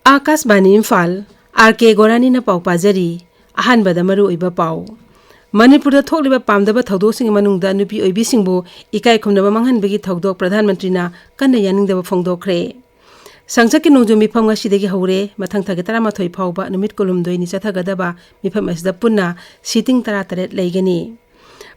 Akashvani Imphal R K. गोरानी न पाउ पाजरी अहानबदा मरु ओइबा पाउ मणिपुर थोकलिबा पामदबा थौदोसिंग मनुंगदा नुपी ओइबिसिंगबो इकाय खुमनबा मंगहनबगी थौदोक प्रधानमंत्री ना कन्ना यानिंगदबा फोंदोखरे संसदकी नोंजु मिफम ngasiदगी हौरे मथंग थगे 13 फाउबा नुमित कोलुमदोइनि चथगदबा मिफम असदा पुन्ना सीटिंग 13 लेगनी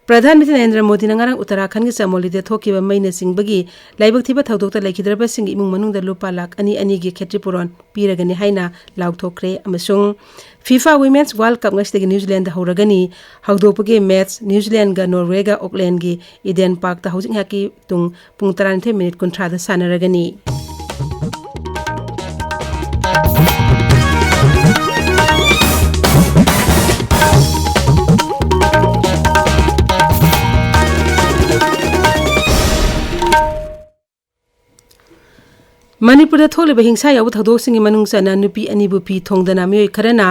प्रधानमंत्री नरेंद्र मोदी नंगारंग उत्तराखंड के चमोलीदे थोकिबा मैना सिंगबगी लाइबक थिबा थौदोकता लेखिद्रबा सिंग इमुंग मनुंगदा लुपा लाख अनि अनि गी खेत्रिपुरन पीरगनी हाइना लाउथोखरे अमसुंग फीफा वुमेन्स वर्ल्ड कप ngasiदगी न्यूजीलैंड हौरगनी हौदोपगे मैच न्यूजीलैंड गा नॉर्वे गा ऑकलैंड गी ईडन पार्क ता हौजिंग हाकी तुंग पुंग 13 मिनट 30 दा सानरगनी मणिपुर थोलिब हिंसा याव थौदोकसिंग मनुंगसना नुपी अनिबु पी थोंगदना मियोय खरना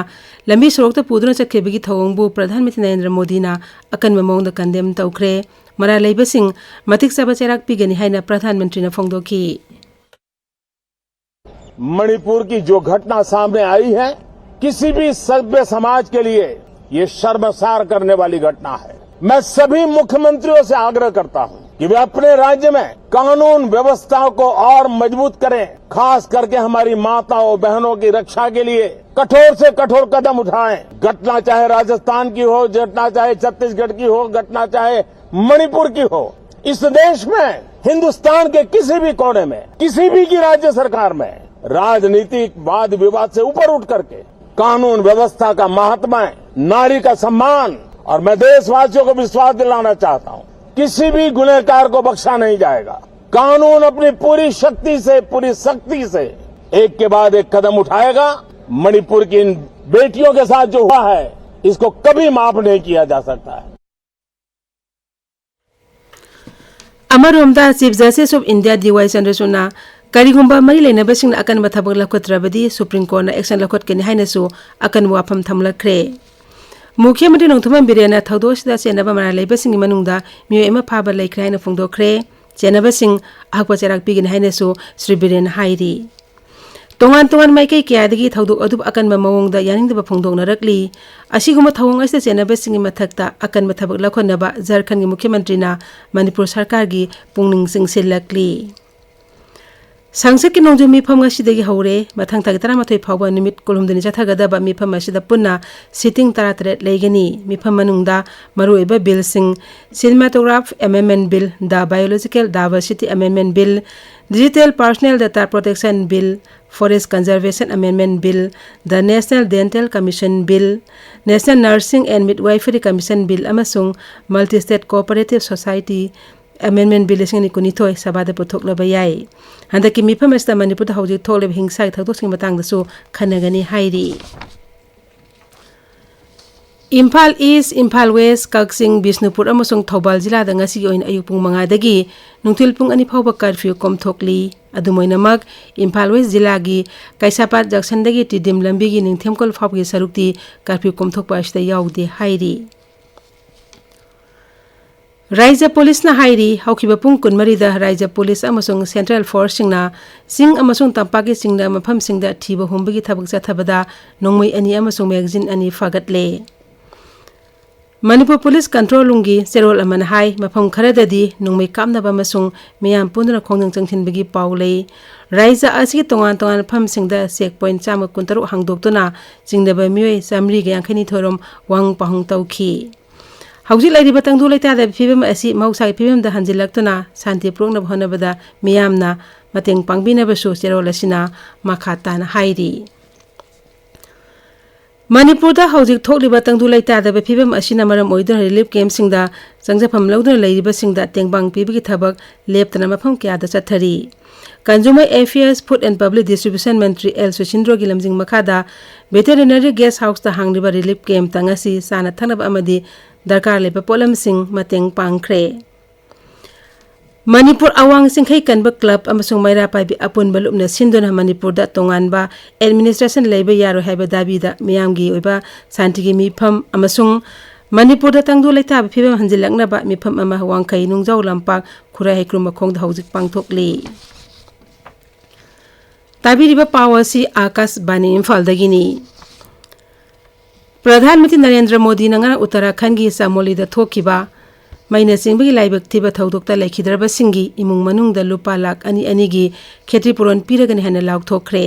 लंबी सड़कता पुदुना चखेबगी थौंगबु प्रधानमंत्री नरेंद्र मोदी ना अकन ममोंग द कंडेम तौखरे मरा लेबसिंग मतिक सब चेराक पिगनी हाइना प्रधानमंत्री ना फोंगदोखी मणिपुर की जो घटना सामने आई है किसी भी सभ्य समाज के लिए ये शर्मसार करने वाली घटना है। मैं सभी मुख्यमंत्रियों से आग्रह करता हूं कि वे अपने राज्य में कानून व्यवस्था को और मजबूत करें, खास करके हमारी माताओं बहनों की रक्षा के लिए कठोर से कठोर कदम उठाएं। घटना चाहे राजस्थान की हो, घटना चाहे छत्तीसगढ़ की हो, घटना चाहे मणिपुर की हो, इस देश में हिंदुस्तान के किसी भी कोने में किसी भी की राज्य सरकार में राजनीतिक वाद विवाद से ऊपर उठ करके कानून व्यवस्था का महात्मा, नारी का सम्मान और मैं देशवासियों को विश्वास दिलाना चाहता हूं किसी भी गुनहगार को बख्शा नहीं जाएगा। कानून अपनी पूरी शक्ति से पूरी सख्ती से एक के बाद एक कदम उठाएगा। मणिपुर की इन बेटियों के साथ जो हुआ है इसको कभी माफ नहीं किया जा सकता है। अमरोमदा chief justice of India D Y. चंद्रचूडना करीगुंबा मरी लेनबसिंग अकनबा थबक लखोत्रबदी सुप्रीम कोर्ट ना एक्शन लखोटकनी हाइनसु अकन वाफम थमलखरे मुख्यमंत्री नोंथुमन बिरेना थौदोसिदा चेनबा मरा लेबसिंग मनुंगदा मियो एमा फाबा लेखरे हाइना फोंदोखरे चेनबसिंग अहकवा चेराक पिगिन हाइनसु श्री बिरेन हाइरी तोंगान तोंगान माइकई क्यादगी थौदोक अदुब अकनबा मवोंगदा यानिंगदबा फोंदोकनरकली असिगुमा थौंग असिदा चेनबसिंग मथक्ता अकनबा थबक लखोनबा झारखंड की मुख्यमंत्री ना मणिपुर सरकार की पुंगनिंग सिंगसिलकली संसद की नोंजु मिफम ngasiदगी हौरे मथंग थगे 13 फाउबा निमिट कोलुमदनि चथगदबा मिफम असिदा पुन्ना सीटिंग 13 लेगनी मिफम मनुंगदा मरुएबा बिल सिंग cinematograph amendment bill the biological diversity amendment bill digital personal data protection bill forest conservation amendment bill the national dental commission bill national nursing and midwifery commission bill अमसुंग multi state cooperative society amendment bill 1992 सभाद पुथोकलबा याई हंदकी मिफम अस्ता मणिपुर हौजिक थोलेब हिंसा थौदोसिंग मतंगदसु खनगनी हाइरी इम्फाल ईस्ट इम्फाल वेस्ट कक्सिंग बिष्णुपुर अमसुंग थौबाल जिला ngasi oin ayuk pung 5 dagi nungthil pung 2 fauba curfew komthokli adumoinamak Imphal West जिला की कैसापात जंक्शन दगी तिदिम लंबी की निंगथेमकोल फाउगी सरुक्ति curfew komthokpa asida याउदे हाइरी राज्य पुलिस ना हाइरी हौखिबा पुंग कुनमरीदा राज्य पुलिस अमसुंग सेंट्रल फोर्स सिंगना सिंग अमसुंग तंपाकी सिंगदा मफम सिंगदा थीबा हुंबगी थबक चथबदा नोंमै अनि अमसुंग मैगजीन अनि फागतले मणिपुर पुलिस कंट्रोल लुंगी सेरोल अमन हाई मफम खरददी नोंमै कामनबा अमसुंग मियाम पुंदुना खोंजंग चंगथिनबगी पाउले राज्य असि तोंगान तोंगान फम सिंगदा चेक पॉइंट 113 हांगदोक्तुना चिंगदबा मियोय सामरी गयांखनी थोरम वांग पाहुंग तौखी हौजिक लाइरिबा तंगदु लेतादा फिबम असि मौसाई फिबम दा हंजिलक्तुना शांति प्रोग्नब होनबदा मियामना मतेंग पांगबिनबसु चेरोल असिना माखाताना हाइरी मणिपुर दा हौजिक थोकलिबा तंगदु लेतादा फिबम असिना मरम ओइदन रिलीफ कैंप सिंगदा संगजफम लौदन लेरिबा सिंगदा तेंगबांग पिबगी थबक लेपतना मफम क्यादा चथरी consumer affairs food and public distribution मंत्री एल सुचिंद्रो की लमजिंग मखादा वेटरनरी गेस्ट हाउस ता हांगलिबा रिलीफ कैंप तंगसी साना थंगनब अमदी दरकार लेबा पोलम सिंह मतेंग पांगख्रे मणिपुर अवांग सिंखै कनब क्लब अमसुंग मैरा पाइबी अपुन बलुपना सिंदुना मणिपुर दा तोंगानबा एडमिनिस्ट्रेशन लेबा यारो हाइबा दाबीदा मियामगी ओइबा शांतिगी मिफम अमसुंग मणिपुर दा तंगदु लेता फिबम हंजिलकनबा मिफम अमा वांखै नुंगजाव लंपाक खुरा हेक्रुम मखोंग दा हौजिक पांगथोकली ताबीरिबा पाव असि आकाश बानी इम्फालदगिनी प्रधानमंत्री नरेंद्र मोदी नंगा उत्तराखंड की चामोली थोखिबा मैना चिंबगी लाइबक थिबा थौदोक्ता लेखिद्रबसिंगी इमुंग मनुंग दा लुपा लाख अनि अनिगी खेत्रीपुरन पीरगनि हैना लाउथोखरे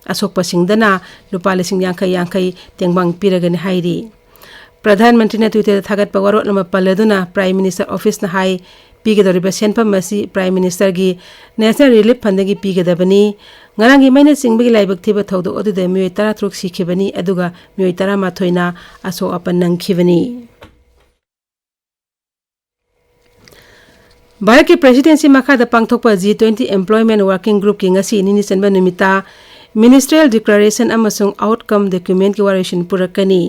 असोकपसिंगदना लुपा लिसिंग यांखै यांखै तेंगबांग पीरगनि हाइरी प्रधानमंत्री ने ट्विटर थागतपा वरोट लमा पल्लदुना प्राइम मिनिस्टर ऑफिस न हाई पीगदोरिबा सेनफम मसी प्राइम मिनिस्टर की नेशनल रिलीफ फंड की पीगदबनी ngarang मैना चिंबगी लाइबक थिबा थौदो अदुदे मियोय 13 सिखिबनी अदुगा मियोय 13 असो अपन नंखिबनी भारत की प्रेसिडेंसी मखादा पांगथोकपा G20 एम्प्लॉयमेंट वर्किंग ग्रुप की ngasi निनि चनबा निमिता मिनिस्ट्रियल डिक्लेरेशन अमसुंग आउटकम डॉक्यूमेंट की वारेशन पुरकनी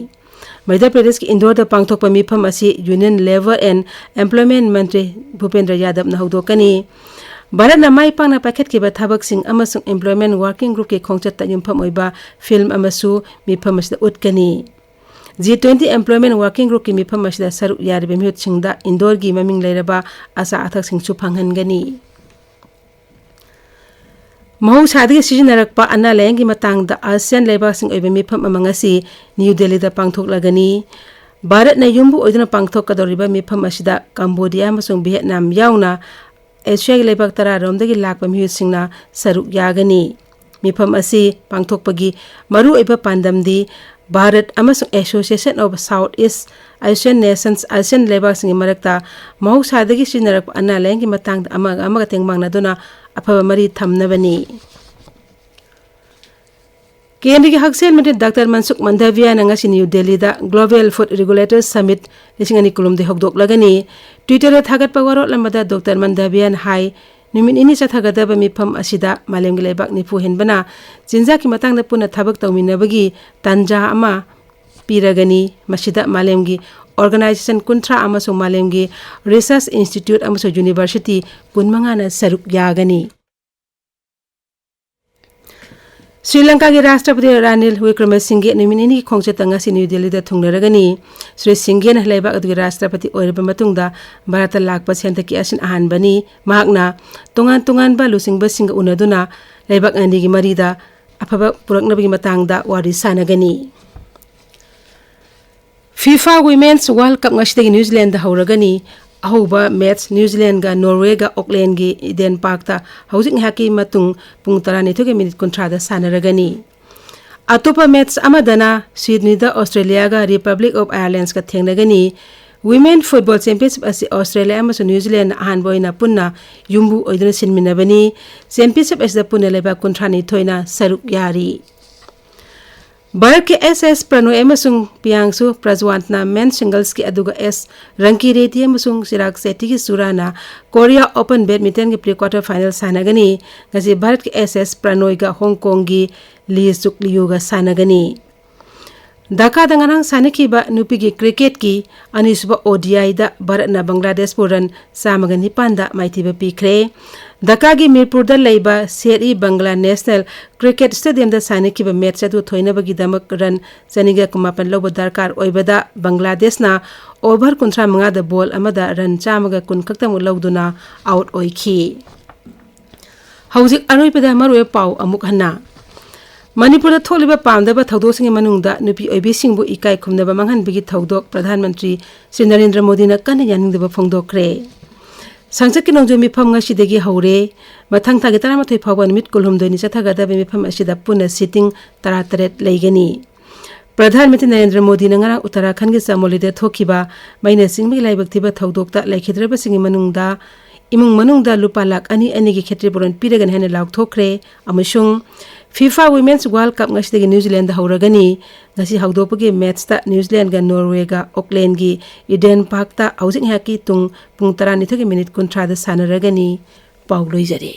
मध्य प्रदेश की इंदौर पांगथोकपा मिफम असि यूनियन लेबर एंड एम्प्लॉयमेंट मंत्री भूपेंद्र यादव न हौदोकनी भारत न माई पांगना पाखेटकिबा थाबकसिंग अमसुंग एम्प्लॉयमेंट वर्किंग ग्रुप के खोंगचत युमफम ओइबा फिल्म अमसु मिफम असि उटकनी G20 एम्प्लॉयमेंट वर्किंग ग्रुप की मिफम असि सरुक यारिबे मिहुतसिंगदा इंदौर की ममिंग लेरबा आशा अथकसिंगसु फांगहनगनी महौसादगी सिजनरकपा अना लायंगी मतंगदा आसियान लेबासिंग ओइबे मिफम अमंगसी न्यू दिल्ली दा पांगथोकलगनी भारत न युम्बु ओइदना पांगथोकदोरिबा मिफम असिदा कंबोडिया अमसुंग वियतनाम याउना एशिया की लेबाक तरा रोमदगी लाकपा मिहुतसिंगना सरुक यागनी मिफम असि पांगथोकपगी मरु ओइबा पांदमदी भारत अमसुंग association of south east Asian nations ASEAN लेबासिंग मरकता महौसादगी सिजनरकपा अना लायंगी मतंगदा अमगा तेंगमांगनादुना अफब मरी थमनबनी केंद्र के हकसेल मंत्री डॉक्टर मनसुख मंडाविया नंगासी न्यू दिल्ली दा ग्लोबल फूड रेगुलेटर्स समिट लिसिंगनी कुलुम दे हकदोकलगनी Twitter थागतपा वरोट lambda doctor Mandaviya high नुमिन इनि चथगदब मिफम असिदा मालेमगी लेबाक निफु हेनबना चिंजा की मतंगदा पुना थबक तौमिनबगी तंजा अमा पीरगनी मसिदा मालेमगी ऑर्गेनाइजेशन कुंट्रा अमसुंग मालेमगी रिसर्च इंस्टीट्यूट अमसुंग यूनिवर्सिटी कुनमंगाना सरुक यागनी श्रीलंका के राष्ट्रपति रानिल विक्रमसिंघे नुमिन की खोंगचत ngasi न्यू दिल्ली दा थुंगलरगनी श्री सिंघे न लेबाक अदुगी राष्ट्रपति ओइरबा मतुंगदा भारत लाकपा सेंतकी असिन अहानबनी मागना तोंगान तोंगान बा लुसिंगबा सिंग उनदुना लेबाक अंदी की मरीदा अफबा पुरकनबगी मतंगदा वारी सानगनी FIFA women's world cup ngasi New Zealand दा हौरगनी अहोबा मैच न्यूजीलैंड गा नॉर्वे गा ऑकलैंड की ईडन पार्क ता हौजिक हाकी मतुंग पुंग 12 मिनट 30 सानरगनी अतोपा मैच अमदना सिडनी दा ऑस्ट्रेलिया गा रिपब्लिक ऑफ आयरलैंड का थेंगनगनी वुमेन फुटबॉल चैंपियनशिप असि ऑस्ट्रेलिया अमसु न्यूजीलैंड अहानबोइना पुन्ना युम्बु ओइदना सिनमिनबनी चैंपियनशिप असि पुन्ना लेबा 30 सरुक यारी भारत के एस प्रणोय अमसुंग पियांगसु प्रज्वांतना मेन सिंगल्स की अदुगा एस रंकी रेड्डी अमसुंग चिराग शेट्टी की सुराना कोरिया ओपन बैडमिंटन के प्री क्वार्टर फाइनल सानगनी गसी भारत के एस प्रणोय का हांगकांग की ली सुक लियो गा सानगनी ढाका दंगनांग सानखिबा नुपी की क्रिकेट की अनिसुबा ओडीआई दा भारत ना बांग्लादेश पुरन सामगनी पांदा माइथिबा पीखरे ढाका की मीरपुर दा लेबा सेरी बंगला नेशनल क्रिकेट स्टेडियम दा सानखिबा मैच अदु थोइनबगी दमक रन चनिगा कुमापन लोब दरकार ओइबदा बांग्लादेश ना ओवर 35 दा बॉल अमदा रन चामगा कुन खक्तम लौदुना आउट ओइखी हौजिक अरोइपदा मरुए पाउ अमुक हन्ना मणिपुर थोलिबा पामदबा थौदोसिंग मनुंगदा नुपी ओइबिसिंगबु इकाई खुमनबा मंगहनबिगी थौदोक प्रधानमंत्री श्री नरेंद्र मोदी न कन यानिंगदबा फोंदोखरे संसद की नोंजो मिफम ngasiदगी हौरे मथंग थागे 13 फावबा निमिट कुलहुमदोनि चथागदबा मिफम असिदा पुनः सिटिंग 33 लेगनी प्रधानमंत्री नरेंद्र मोदी नंगरा उत्तराखंड के चामोली दे थोखिबा मैना सिंगबी लाइबक्तिबा थौदोकता लेखिद्रबसिंग मनुंगदा इमुंग मनुंगदा लुपा लाख अनि की खेत्री पुरन पीरगन हेने लाउथोखरे अमसुंग FIFA women's world cup ngasi New Zealand हौरगनी ngasi हौदोपगी मैच ता न्यूजीलैंड गा नॉर्वे गा ऑकलैंड की ईडन पार्क ता हौजिक हाकी तुंग पुंग 12 मिनट 30 सानरगनी पाउलोइजरे।